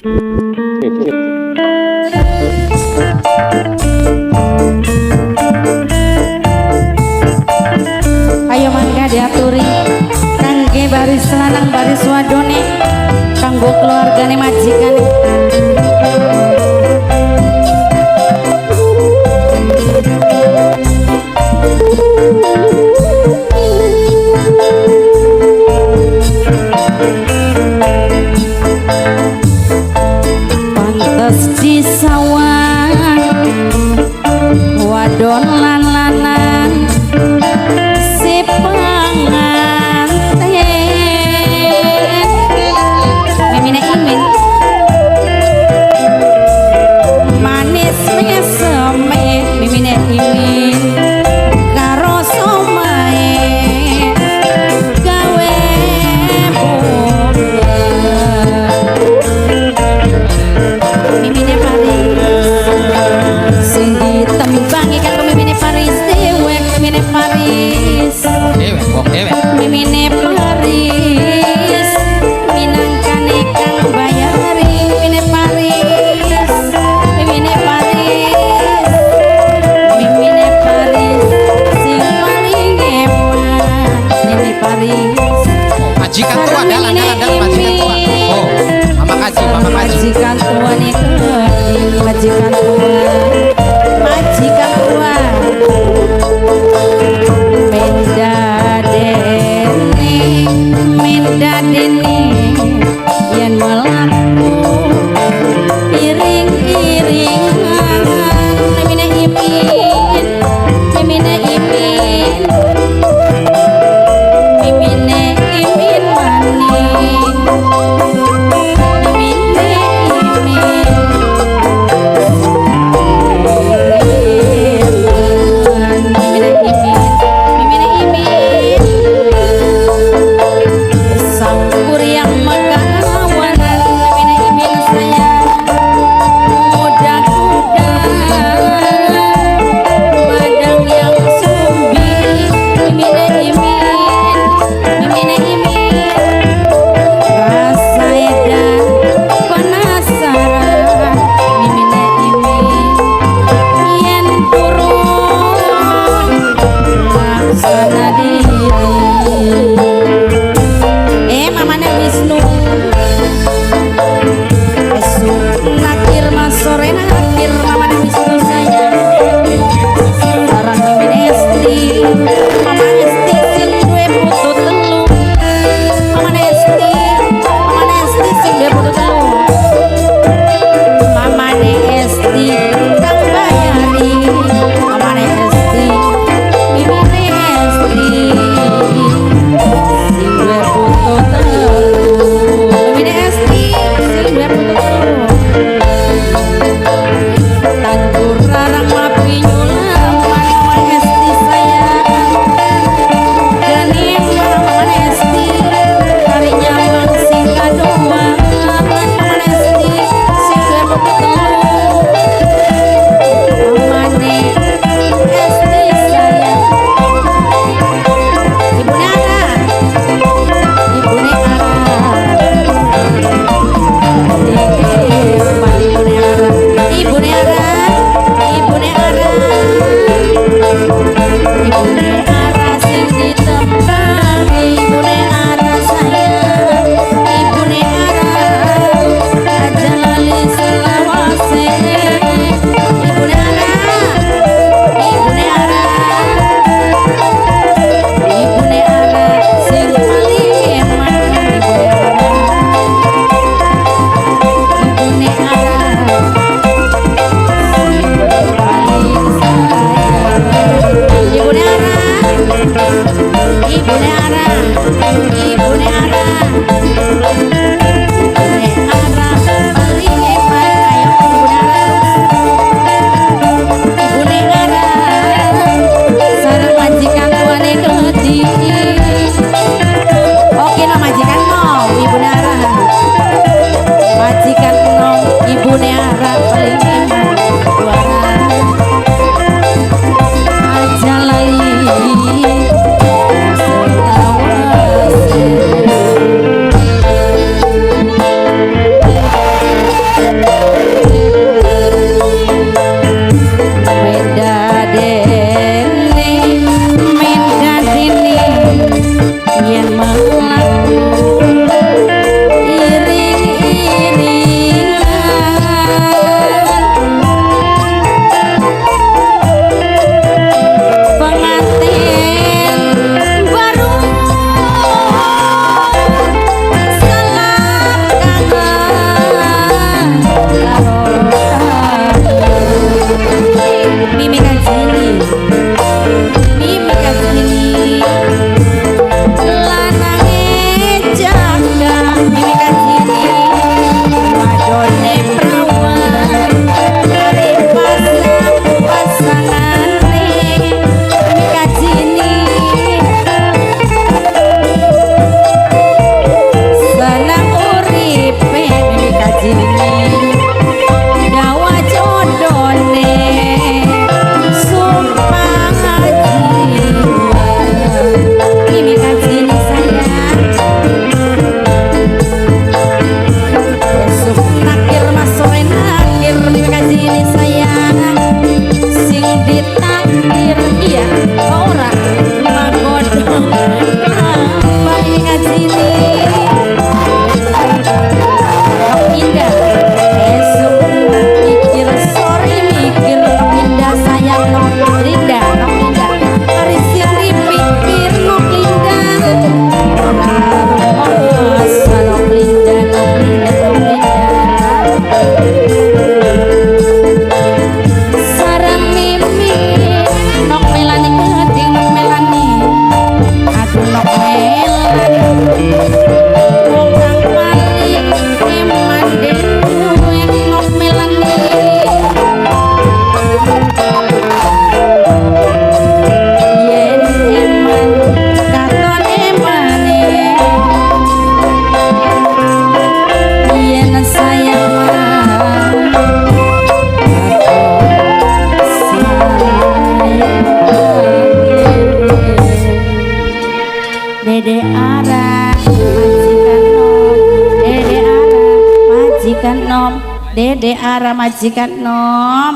Ayo mangga diaturi kangge baris lanang baris wadone kanggo keluargane majikane. Pantes disawang wadon lan lanang si pengantin mimine imin manis meseme mimine imin karo somae gawe bunga mimine Paris sing ditembangi karo mimine Paris dewek mimine Paris dewek wong dewek mimine Paris minangkane kang bayari mimine Paris mimine Paris mimine Paris sing paling hebat mimine Paris majikan tua dalan majikan tua oh mama kaji majikan tua nih majikan tua beda deh ora magodong bang ngaji ni indah esok mikir sorry mikir indah sayang nok Linda hari siri mikir nok Linda masa nok Linda sarang mimi nok Melani keting nok Melani aduh nok Melani wong kang paling eman dewe nok Melani yen eman katon emane yen sayang Dede Ara majikan nom Dede Ara majikan nom